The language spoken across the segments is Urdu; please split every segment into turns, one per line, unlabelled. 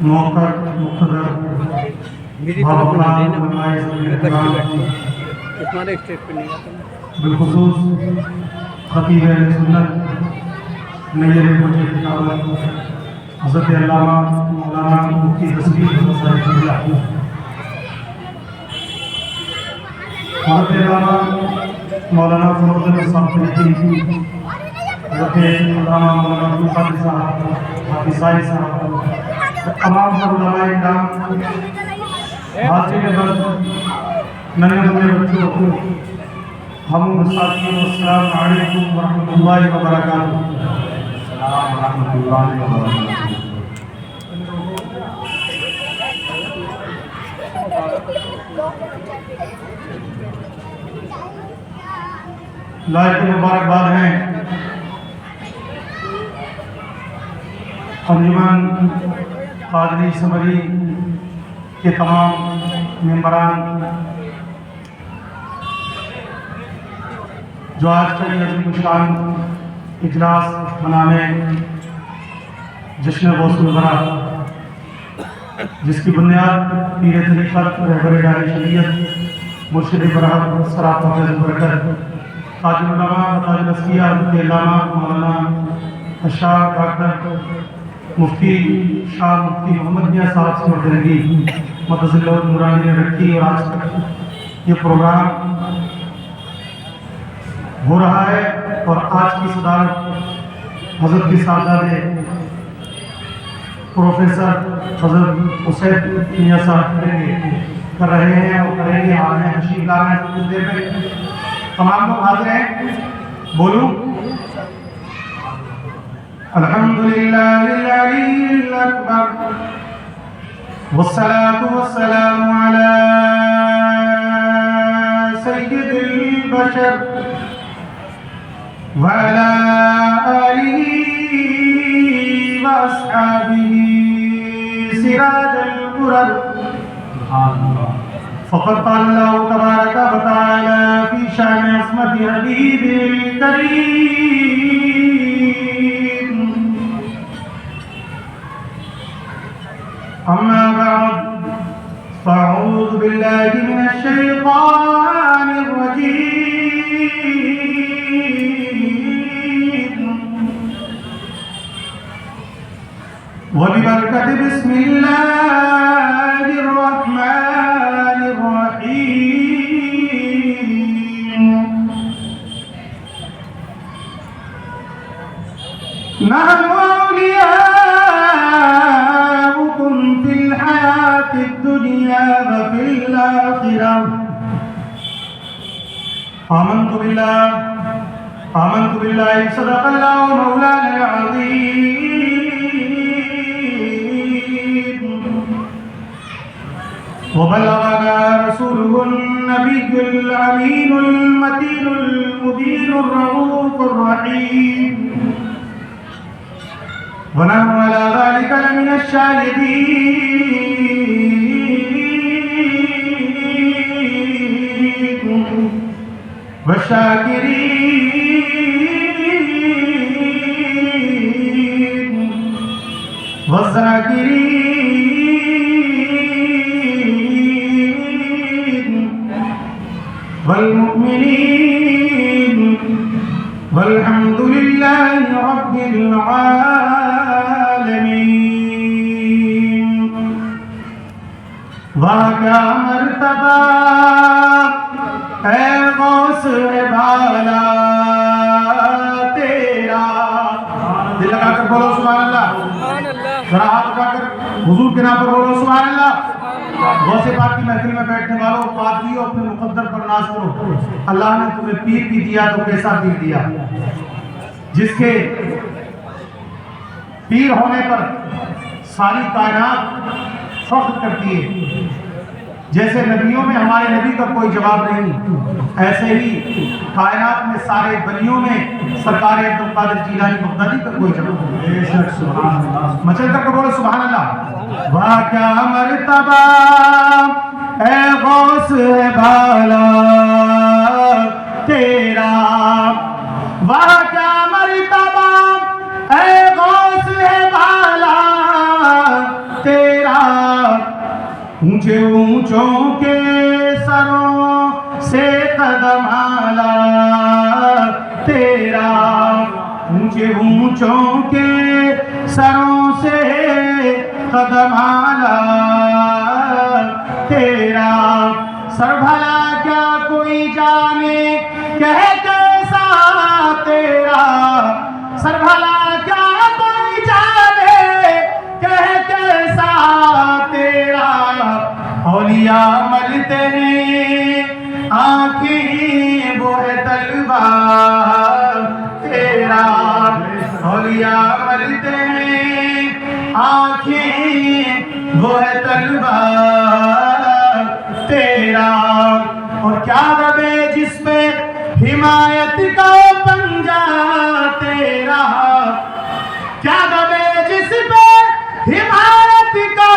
موقع مقتدر بالخصوص خطیب اہل سنت نیر مجھے کتابت حضرت علامہ مولانا مفتی تصویر حضرت علامہ مولانا فروز صاحب حضرت علامہ مولانا عبدالقادر صاحب حافظائی صاحب تمام علماء کرام حاضرین برد ننھے بڑے بچوں ہم ساتھیوں السلام علیکم ورحمۃ اللہ وبرکاتہ۔ السلام ورحمۃ اللہ وبرکاتہ۔ لائق مبارکباد ہیں انجمن قادری سمری کے تمام ممبران جو آج کا یہ عظیم الشان اجلاس منانے جشن غوث الورا جس کی بنیاد پیر طریقت رہبر دار شریعت مرشد برحق سراپا فیض برکت تاج العلماء تاج الاصفیاء علامہ مولانا اشرف ڈاکٹر مفتی شاہ مفتی محمد میاں صاحب سے مدرگی مدثر اللہ نورانی نے رکھی اور آج تک یہ پروگرام ہو رہا ہے اور آج کی صدارت حضرت کی سعادت پروفیسر حضرت حسین میاں صاحب کر رہے ہیں اور کریں گے آج ہیں تشریف لا رہے ہیں کچھ دیر میں تمام لوگ حاضر ہیں بولوں الحمدللہ العلی الاکبر والصلاة والسلام علی سید البشر وعلى آله وأصحابه سراج القرر فقد قال الله تبارك وتعالى في شأن عصمة حبيبه الكريم أما بعد فأعوذ بالله من الشيطان الرجيم وببركة بسم الله الرحمن الرحيم نحن أولياؤكم في الحياة الدنيا وفي الآخرة آمنت بالله صدق الله مولانا العظيم وبلغنا رسوله النبي الأمين المتين المبين الرؤوف الرحيم ونحن على ذلك لمن الشاهدين والشاكرين والذاكرين والمؤمنين والحمد لله رب العالمين۔ واہ کیا مرتبہ اے غوث بالا تیرا، دل لگا کر بولو سبحان اللہ، ذرا ہاتھ اٹھا کر حضور کے نام پر بولو سبحان اللہ۔ غوث پاک کی محفل میں بیٹھنے والوں پادریوں اپنے مقدر پر ناز کرو۔ اللہ نے تمہیں پیر بھی دیا تو کیسا پیر دیا، جس کے پیر ہونے پر ساری کائنات فخر کرتی ہے۔ جیسے نبیوں میں ہمارے نبی کا کوئی جواب نہیں، ایسے ہی کائنات میں سارے ولیوں میں سرکار عبدالقادر جیلانی بغدادی کا کوئی جواب نہیں۔ مچل کر بولو سبحان اللہ۔ واہ کیا مرتبہ اے غوث بالا تیرا، واہ کیا مرتبہ اے غوث بالا تیرا، اونچے اونچوں کے سروں سے قدم آلا تیرا، اونچے اونچوں کے سروں سے قدم آلا تیرا، سر بھلا کیا کوئی جانے کہ کیسا تیرا، سر بھلا کیا کوئی جانے کہ کیسا تیرا، اولیاء ملتے ہیں آنکھیں وہ ہے تلوار تیرا، اولیاء ملتے ہیں آنکھیں وہ ہے تلوار تیرا، اور کیا دبے جس پہ حمایت کا پنجہ تیرا، کیا دبے جس پہ حمایت کا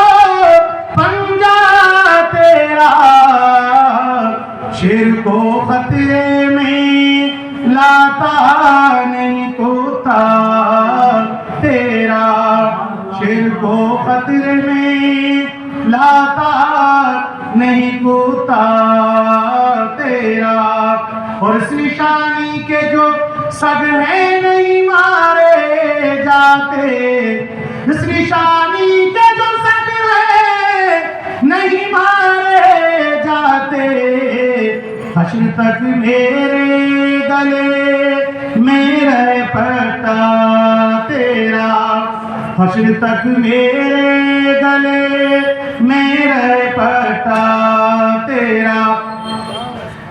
پنجہ تیرا، شیر کو خطرے میں لاتا نہیں کوتا تیرا، شیر کو خطرے میں لاتا نہیں کوتا تیرا، اور اس نشانی کے جو سگ ہیں نہیں مارے جاتے، اس نشانی کے جو سگ ہیں نہیں مارے جاتے، حشر تک میرے گلے میرے پٹا تیرا، حشر تک میرے گلے میرے پٹا تیرا،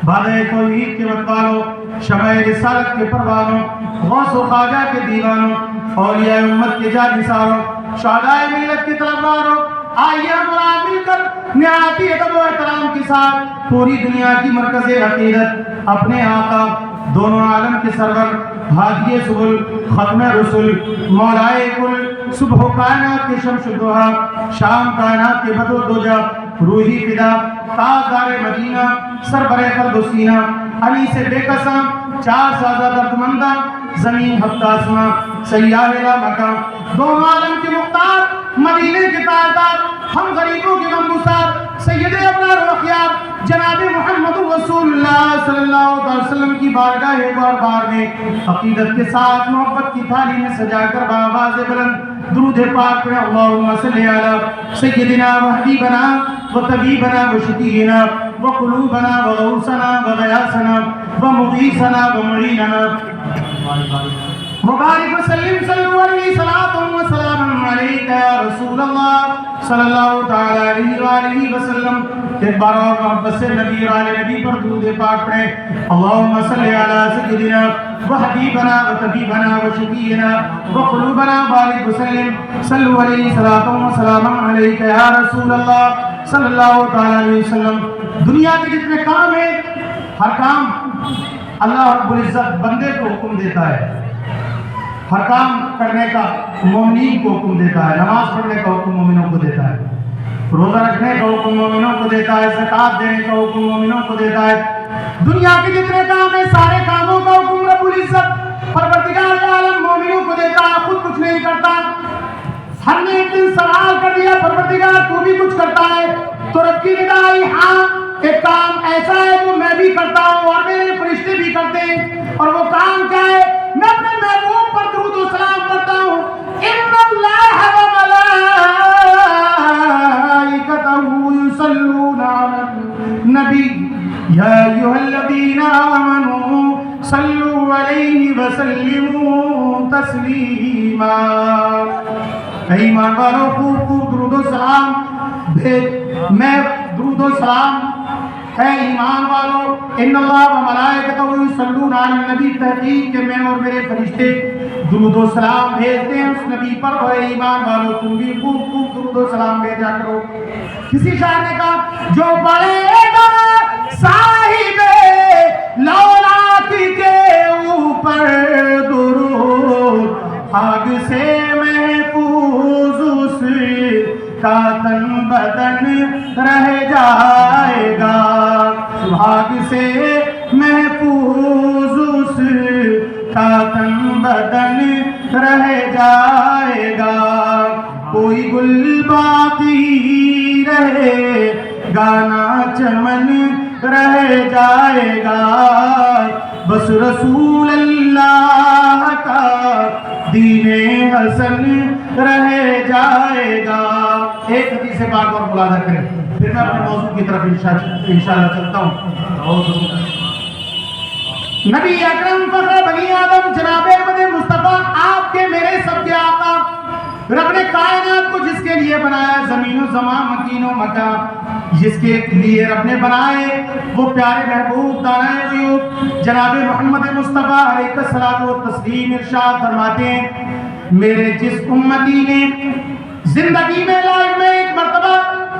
بھلے کوئی کے متوالوں، شمع رسالت کے پروانوں، غوث و خواجہ کے دیوانوں، اولیاء امت کے جانثاروں، شہداء ملت کی طلبگاروں، آئیے ہم مل کر نہایت ادب و احترام کے ساتھ پوری دنیا کی مرکز عقیدت اپنے آقا دونوں عالم کے سرور ہادی سبل ختم رسول مولائے کل صبح کائنات کے شمس الدوحا شام کائنات کے بدر الدجا روحی فدا تاجدار مدینہ سربر قلب و سینہ علی سے بے قسم چار سازہ دردمندہ زمین ہفتہ آسماں سیاہ لا مکان دونوں عالم کے مختار مدینے کے تاجدار ہم غریبوں کے غمگسار سید ابرار و اخیار جناب محمد رسول اللہ صلی اللہ علیہ وسلم کی بارگاہ بار میں عقیدت کے ساتھ محبت کی تھالی میں سجا کر بآواز بلند درود پاک پڑھیں اللہم صلی علی سیدنا و حبیبنا و طبیبنا و شفیعنا و قلوبنا و غوثنا و غیاثنا و مغیثنا و معیننا مبارک وسلم صلو علیہ صلاة و سلام علیکہ یا رسول اللہ صلی اللہ تعالی علیہ وآلہ وسلم۔ ایک بار اور محبت سے نبی اور آل نبی پر درود پاک پڑھیں اللہم صلی علی سیدنا و حبیبنا و طبیبنا و شفیعنا و قلوبنا بارک وسلم صلو علیہ صلاة و سلام علیکہ یا رسول اللہ صلی اللہ تعالی علیہ وسلم۔ دنیا کے جتنے کام ہیں ہر کام اللہ رب العزت بندے کو حکم دیتا ہے، ہر کام کرنے کا مومنین کو حکم دیتا ہے، نماز پڑھنے کا حکم مومنوں کو دیتا ہے، روزہ رکھنے کا حکم مومنوں کو دیتا ہے، زکوٰۃ دینے کا حکم مومنوں کو دیتا ہے۔ دنیا کے جتنے کام ہیں سارے کاموں کا حکم رب العزت پروردگار عالم مومنوں کو دیتا ہے، خود کچھ نہیں کرتا۔ ہم نے ایک دن سوال کر دیا پروردگار تو بھی کچھ کرتا ہے، تو رب کی ندا آئی ہاں ایک کام ایسا ہے جو میں بھی کرتا ہوں اور میرے فرشتے بھی کرتے ہیں، اور وہ کام کیا ہے؟ میں اپنے محبوب پر درود و سلام کرتا ہوں۔ ان اللہ و ملائکتہ یصلون علی النبی یا ایھا الذین آمنوا صلوا علیہ وسلموا تسلیما۔ اے ایمان والو خوب خوب درود و سلام بھیج، میں درود و سلام اے ایمان والو ان اللہ و ملائکتہ یصلون علی النبی، تحقیق کہ میں اور میرے فرشتے درود و سلام بھیجتے ہیں اس نبی پر، اور اے ایمان والو تم بھی خوب خوب درود و سلام بھیجا کرو۔ کسی شاعر نے کہا جو پڑھے گا صاحب لولاک کے اوپر درود آگ سے محفوظ اس کا تن بدن رہ جائے گا، آگ سے محفوظ اس کا تن بدن رہ جائے گا، کوئی گل باقی رہے گانا چمن رہ جائے گا، بس رسول اللہ کا دین حسن رہ جائے گا۔ ایک حدیث پاک اور ملاحظہ کریں، پھر میں اپنے موضوع کی طرف انشاءاللہ چلتا ہوں۔ نبی اکرم فخر بنی آدم جناب احمد مصطفیٰ، آپ کے میرے سب کے آقا، رب نے کائنات کو جس کے لیے بنایا، زمین و زمان مکین و مکان جس کے لیے رب نے بنائے، وہ پیارے محبوب دانائے غیوب جناب محمد مصطفیٰ علیہ الصلوۃ والتسلیم ارشاد فرماتے ہیں، میرے جس امتی نے زندگی میں لائف میں ایک مرتبہ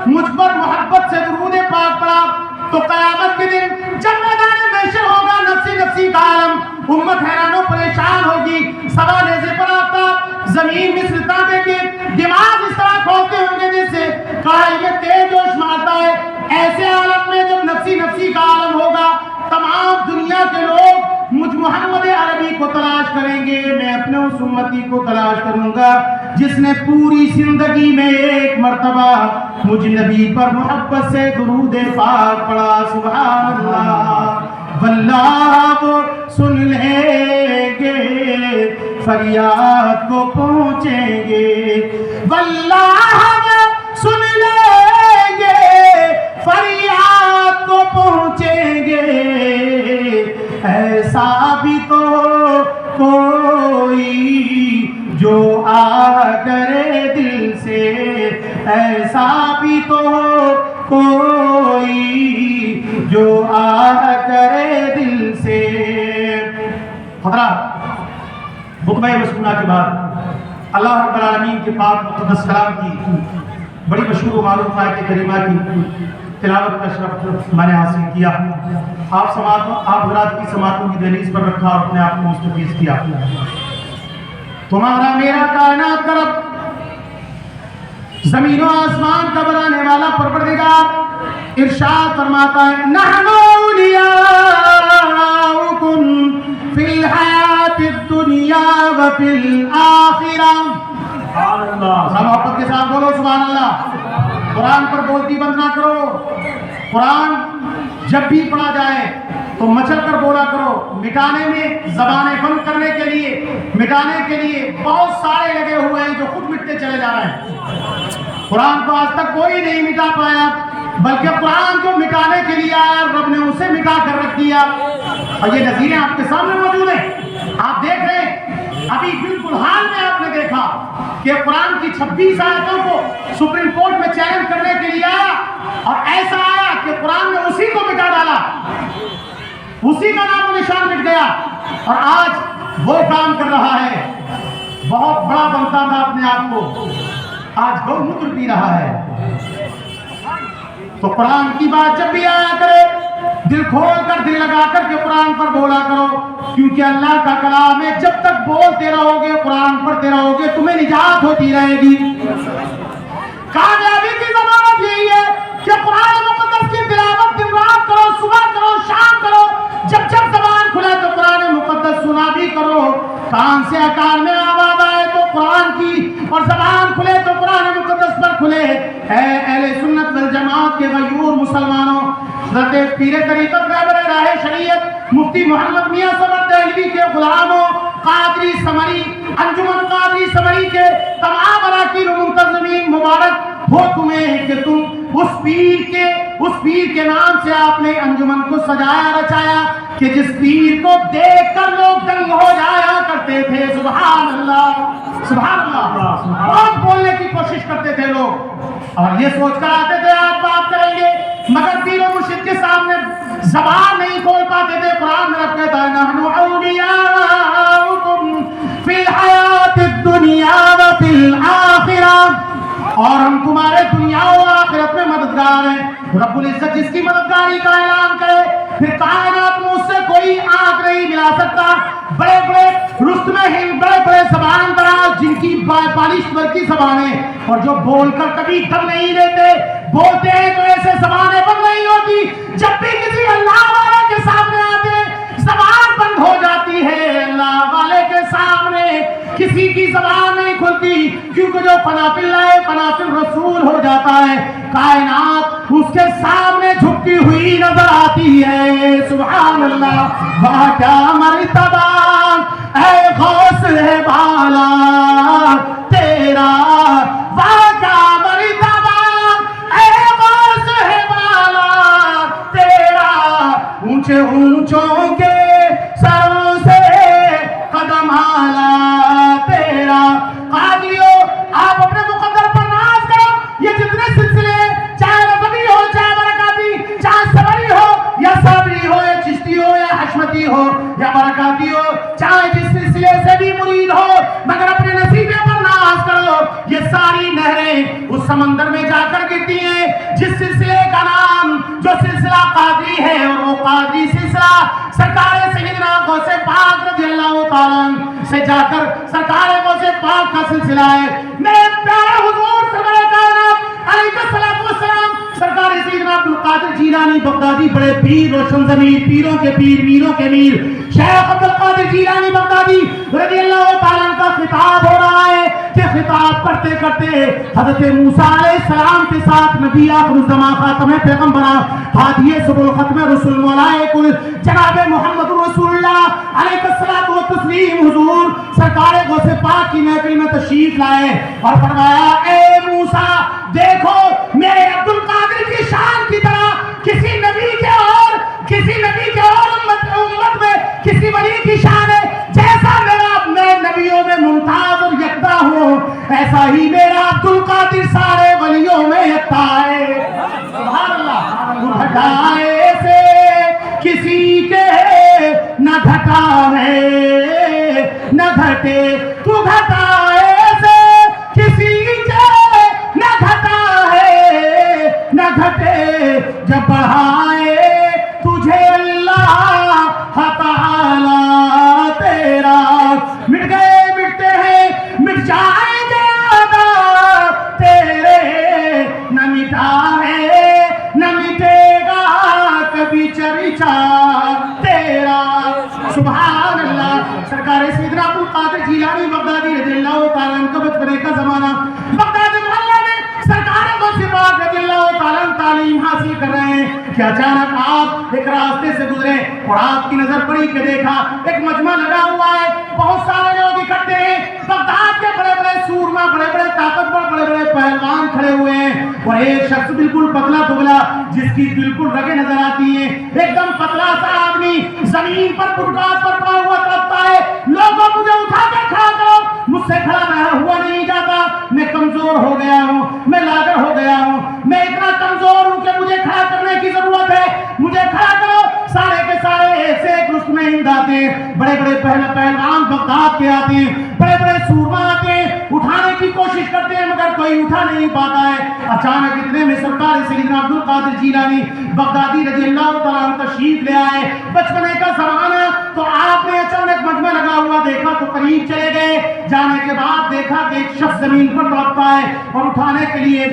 مجھ پر محبت سے درود پاک پڑھا تو قیامت کے دن جب میدان محشر ہوگا، نفسی نفسی کا عالم، امت حیران و پریشان ہوگی، سوا نیزے پر آفتاب، زمین مثل تانبے کے دماغ اس طرح کھولتے ہوں گے جیسے کاہل میں تیز جوش مارتا ہے۔ ایسے عالم میں جب نفسی نفسی کا عالم ہوگا، تمام دنیا کے لوگ مجھ محمد عربی کو تلاش کریں گے، میں اپنے اس امتی کو تلاش کروں گا جس نے پوری زندگی میں ایک مرتبہ مجھ نبی پر محبت سے درود پاک پڑھا۔ سبحان اللہ، واللہ وہ سن لیں گے، فریاد کو پہنچیں گے، واللہ وہ سن لیں گے، فریاد کو پہنچیں گے، ایسا بھی تو کوئی جو آ کرے دل سے، ایسا بھی تو کوئی جو آ کرے دل سے۔ حضرات، خطبہ مسکونہ کے بعد اللہ رب العالمین کے پاک مقدس کلام کی بڑی مشہور و معروف آیت کریمہ کی تلاوت کا شرف میں نے حاصل کیا۔ آپ حضرات کی سماعتوں کی دہلیز پر رکھا اور اپنے آپ کو مستفیض کیا۔ تمہارا میرا کائنات کا رب، زمین و آسمان کا بنانے والا پروردگار ارشاد فرماتا ہے، نحن اولیاؤکم فی الحیات الدنیا وفی الآخرہ۔ سبحان اللہ، محبت کے ساتھ بولو سبحان اللہ۔ قرآن پر بولتی بند نہ کرو، قرآن جب بھی پڑھا جائے تو مچل کر بولا کرو۔ مٹانے میں، زبانیں بند کرنے کے لیے، مٹانے کے لیے بہت سارے لگے ہوئے ہیں جو خود مٹتے چلے جا رہے ہیں۔ قرآن کو آج تک کوئی نہیں مٹا پایا، بلکہ قرآن جو مٹانے کے لیے آیا رب نے اسے مٹا کر رکھ دیا۔ اور یہ نظیریں آپ کے سامنے موجود ہیں، آپ دیکھ رہے ہیں۔ ابھی بالکل حال میں آپ نے دیکھا کہ قرآن کی 26 آیتوں کو سپریم کورٹ میں چیلنج کرنے کے لیے آیا، اور ایسا آیا کہ قرآن نے اسی کو مٹا ڈالا، اسی کا نام و نشان مٹ گیا، اور آج وہ کام کر رہا ہے۔ بہت بڑا بنتا تھا اپنے آپ کو، آج گو موتر پی رہا ہے۔ تو قرآن کی بات جب بھی آیا کرے، دل کھول کر، دل لگا کر کے قرآن پر بولا کرو، کیونکہ اللہ کا کلام ہے، جب تک بولتے رہو گے، قرآن پڑھتے رہو گے، تمہیں نجات ہوتی رہے گی۔ کامیابی کی ضمانت یہی ہے کہ قرآن مقدس کی تلاوت دن رات کرو، صبح کرو، شام کرو، جب جب زبان کھلے تو قرآن مقدس سنا بھی کرو، کان سے کان میں آواز آئے تو قرآن کی، اور زبان کھلے تو قرآن مقدس پر کھلے۔ اے اہل سنت والجماعت کے غیور مسلمانوں، حضرت پیر طریقت رہبر راہ شریعت مفتی محمد میاں صبر دہلوی کے غلاموں، قادری سمری، انجمن قادری سمری کے تمام اراکین و منتظمین، مبارک ہو تمہیں کہ تم اس پیر کے نام سے آپ نے انجمن کو سجایا رچایا کہ جس پیر کو دیکھ کر لوگ دنگ ہو جایا کرتے تھے۔ سبحان اللہ، سبحان اللہ، بہت بولنے کی کوشش کرتے تھے لوگ، اور یہ سوچ کر آتے تھے آج بات کریں گے، مگر پیر و مرشد کے سامنے زبان نہیں کھول پاتے تھے۔ قرآن میں رب کہتا ہے، نحن اولیاؤکم فی الحیات الدنیا وفی الآخرہ، اور ہم تمہارے دنیا و آخرت میں مددگار ہیں۔ رب العزت جس کی مددگاری کا اعلان کرے، پھر کائنات میں اس سے کوئی آنکھ نہیں ملا سکتا۔ بڑے بڑے رستم ہند، بڑے بڑے زبان دراز جن کی بالش پر کی زبانیں، اور جو بول کر کبھی دم نہیں دیتے، بولتے ہیں تو ایسے زبانیں بند نہیں ہوتی، جب بھی کسی اللہ والے کے سامنے آتے زبان بند ہو جاتی ہے۔ اللہ والے کے سامنے کسی کی زبان نہیں کھلتی، کیونکہ جو فنا فی اللہ فنا فی الرسول ہو جاتا ہے، کائنات اس کے ساتھ
جھکتی ہوئی نظر آتی ہے. سبحان اللہ. وہاں کیا مرتبہ اے غوث ہے بالا تیرا, وہاں کیا مرتبہ اے غوث ہے بالا تیرا, اونچے اونچوں کے سروں سے قدم آلا تیرا. قادریوں آپ اپنے مقدر پر ناز کرو. یہ جتنے سلسلے چاہے رضوی ہو چاہے برکاتی, چاہے سبری ہو یا صابری ہو یا چشتی ہو یا حشمتی ہو یا برکاتی ہو, چاہے جس سلسلے سے بھی مرید ہو, مگر اپنے نصیبے پر ناز کرو. یہ ساری نہریں اس سمندر میں جا کر گرتی ہیں جس سلسلے کا نام جو سلسلہ قادری ہے, اور وہ قادری سلسلہ سرکار سیدنا غوث پاک رضی اللہ تعالیٰ سے جا کر سرکار غوث پاک کا سلسلہ ہے. میرے پیارے حضور سرور کائنات علیہ الصلوۃ والسلام سرکار سیدنا عبدالقادر جیلانی بغدادی, بڑے پیر روشن ضمیر, پیروں کے پیر, میروں کے میر, شیخ عبدالقادر جیلانی بغدادی رضی اللہ تعالیٰ کا خطاب ہو رہا ہے کہ خطاب کرتے کرتے حضرت موسیٰ علیہ السلام کے ساتھ نبی آخر الزمان خاتم پیغمبران ہادی سبل ختم رسول مولائے کل جناب محمد رسول اللہ علیہ الصلوۃ والتسلیم حضور سرکار غوث پاک کی محفل میں تشریف لائے اور فرمایا اے موسیٰ دیکھو میرے عبدالقادر کی شان کی طرح کسی نبی کے اور امت میں کسی ولی کی شان ہے. جیسا میں نبیوں میں ممتاز اور یکتا ہوں, ایسا ہی میرا عبدالقادر سارے ولیوں میں یکتا ہے. سبحان اللہ. گھٹائے سے کسی کے نہ گھٹا ہے نہ گھٹے, تو گھٹائے سے کسی کے نہ گھٹا ہے نہ گھٹے, جب بڑھائے تجھے اللہ تعالی تیرا. مٹ گئے مٹتے ہیں مٹ جائیں گے آداب تیرے, نہ مٹا ہے نہ مٹے گا کبھی چرچا تیرا. سبحان اللہ. سرکار سیدنا عبدالقادر جیلانی بغدادی رضی اللہ تعالیٰ عنہ کا بچپنے کا زمانہ بغداد محلہ میں سرکار غوث پاک رضی اللہ تعالیٰ تعلیم حاصل کر رہے ہیں کہ اچانک آپ ایک راستے سے گزرے اور آپ کی نظر پڑی کہ دیکھا ایک مجمع لگا ہوا ہے, بہت سارے لوگ اکٹھے ہیں. بغداد کے بڑے بڑے سورما, بڑے بڑے طاقتور, بڑے بڑے پہلوان کھڑے ہوئے ہیں, اور ایک شخص بالکل پتلا دبلا جس کی بالکل رگیں نظر آتی ہیں, ایک دم پتلا سا آدمی زمین پر فٹپاتھ پر پڑا ہوا تڑپتا ہے. لوگوں مجھے اٹھا کر کھڑا کرو, مجھ سے کھڑا ہوا نہیں جاتا, میں کمزور ہو گیا ہوں, میں لاغر ہو گیا ہوں, میں اتنا کمزور ہوں کہ مجھے کھڑا کرنے کی ضرورت ہے, مجھے کھڑا کرو. سارے کے سارے ایسے ایک رسم ہند آتے ہیں, بڑے بڑے پہلوان بغداد کے آتے ہیں, بڑے بڑے سورما آتے ہیں, اٹھانے کی کوشش کرتے ہیں مگر کوئی اٹھا نہیں پاتا ہے. اچانک اتنے میں سرکار سیدنا عبدالقادر جیلانی بغدادی رضی اللہ تعالیٰ عنہ تشریف لے آئے. بچپنے کا زمانہ تو آپ نے اچانک مجمع لگا ہوا دیکھا تو قریب چلے گئے. جانے کے بعد دیکھا کہ ایک شخص زمین پر تڑپتا ہے اور اٹھانے کے لیے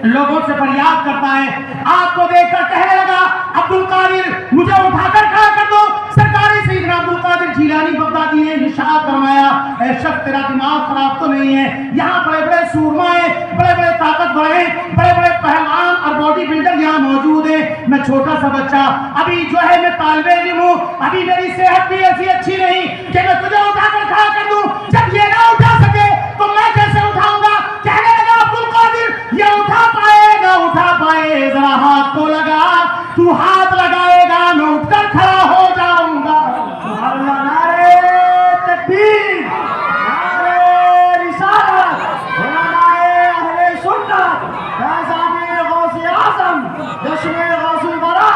لوگوں سے فریاد کرتا ہے. آپ کو دیکھ کر کہنے لگا عبدالقادر مجھے اٹھا کر کھڑا کر دو. سرکار سیدنا عبدالقادر جیلانی بغدادی نے ارشاد فرمایا اے شخص تیرا دماغ خراب تو نہیں ہے, یہاں بڑے بڑے سورما ہیں, بڑے بڑے طاقتور ہیں, بڑے بڑے پہلوان اور باڈی بلڈر یہاں موجود ہیں. میں چھوٹا سا بچہ, ابھی جو ہے میں طالب علم ہوں, ابھی میری صحت بھی ایسی اچھی نہیں کہ میں تجھے اٹھا کر کھڑا کر دوں. جب یہ نہ اٹھا سکے تو میں کیسے اٹھاؤں گا. کہنے لگا عبدالقادر یہ اٹھا پائے نہ اٹھا پائے ذرا ہاتھ تو لگا, تو ہاتھ لگائے گا میں اٹھ کر کھڑا ہو جاؤں گا. نعرے تکبیر, نعرے رسالت, علماء اہل سنت, فیضان غوث اعظم, جشن غوث الورا,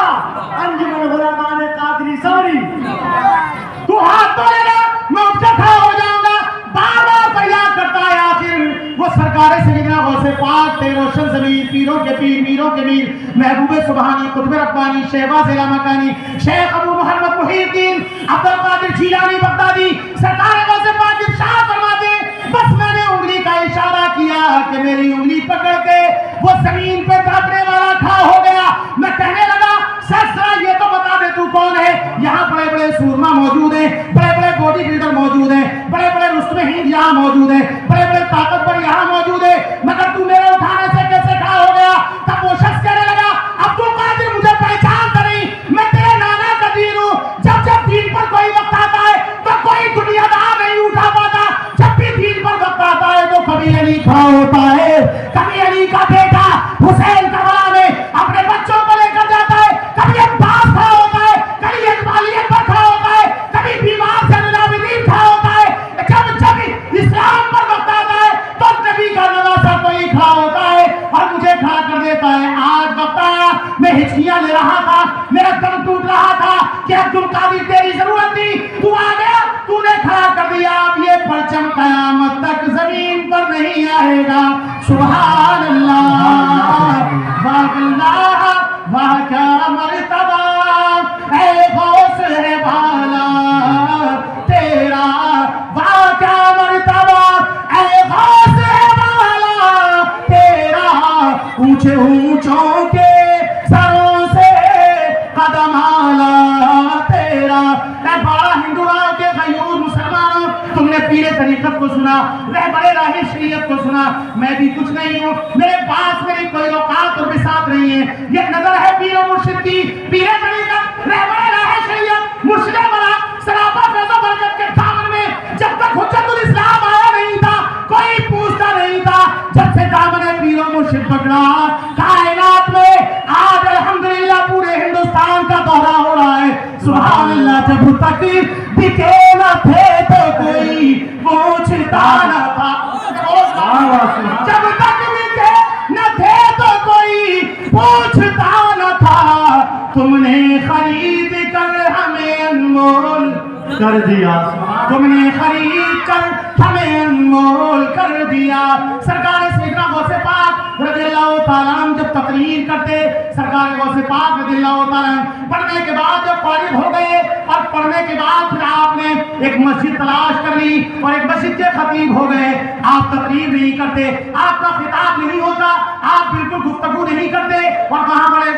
انجمن علماء قادری سوری. تو ہاتھ تو لگا میں اٹھ کر کھڑا ہو جاؤں گا. بار بار فریاد کرتا ہے. آخر وہ سرکار سیدنا غوث پاک تھے, روشن ضمیر, پیروں کے پیر, میروں کے میر, محبوب سبحانی, قطب ربانی, شہباز مکانی, شیخ ابو محمد محی الدین عبدالقادر جیلانی بغدادی سرکار غوث پاک ارشاد فرماتے بس میں نے انگلی کا اشارہ کیا کہ میری انگلی پکڑ کے وہ زمین پہ تڑپنے والا کھڑا ہو گیا. میں کہنے لگا سر یہ تو بتا دے تو کون ہے. یہاں بڑے بڑے سورما موجود ہیں, بڑے بڑے باڈی بلڈر موجود ہیں, بڑے بڑے رستم ہند یہاں موجود ہیں, بڑے بڑے طاقتور یہاں موجود ہیں, مگر تو میرے اٹھانے سے کیسے کھڑا ہو گیا. تب وہ شخص کہنے لگا عبدالقادر مجھے حسین کربلا میں اپنے بچوں کو لے کر جاتا ہے، کبھی ایک باپ کھڑا ہوتا ہے، کبھی ایک والیت پر کھڑا ہوتا ہے، کبھی بیمار سے العابدین کھڑا ہوتا ہے، جب اسلام پر وقت آتا ہے تو نبی کا نواسا کوئی کھڑا ہوتا ہے اور مجھے کھڑا کر دیتا ہے۔ آج وقت آیا، میں ہچکیاں لے رہا تھا، میرا دم ٹوٹ رہا تھا کہ عبد القادر تیری ضرورت تھی، تو آ گیا، تو نے کھڑا کر دیا، اب یہ پرچم قیامت تک زمین پر نہیں آئے گا۔ سبحان اللہ، واہ اللہ، واہ کیا مرتبہ، اے غوث ہے بالا تیرا، واہ کیا مرتبہ، اے غوث ہے بالا تیرا، اونچے اونچوں کے سروں سے قدم آلا تیرا۔ اے بڑا ہندوؤں کے غیور مسلمانوں، تم نے پیر طریقت کو سنا، رہبر راہ شریعت کو سنا، میں بھی کچھ نہیں ہوں، میرے پاس میری کوئی اوقات اور بساط نہیں ہے، یہ نظر ہے پیر و مرشد کی، پیر طریقت، رہبر راہ شریعت، مرشد بلا، سراپا فیض و برکت کے دامن میں جب تک حجت الاسلام آیا نہیں تھا کوئی پوچھتا نہیں تھا، جب سے دامن پیر و مرشد پکڑا کائنات میں آج الحمدللہ پورے ہندوستان کا دورہ ہو رہا ہے۔ سبحان اللہ، جب تک دکھے نہ تھے تو کوئی پوچھتا نہ تھا، جب تک دکھے نہ تھے تو کوئی پوچھتا نہ تھا، تم نے خرید کر ہمیں انمول کر دیا، تم نے خرید کر ہمیں انمول کر دیا۔ سرکار سیدنا غوث پاک رضی اللہ تعالیٰ عنہ جب تقریر کرتے، سرکار غوث پاک رضی اللہ تعالیٰ عنہ پڑھنے کے بعد جب فارغ ہو گئے اور پڑھنے کے بعد پھر آپ نے ایک مسجد تلاش کر لی اور ایک مسجد کے خطیب ہو گئے۔ آپ تقریر نہیں کرتے، آپ کا خطاب نہیں ہوتا، آپ بالکل گفتگو نہیں کرتے اور وہاں بڑے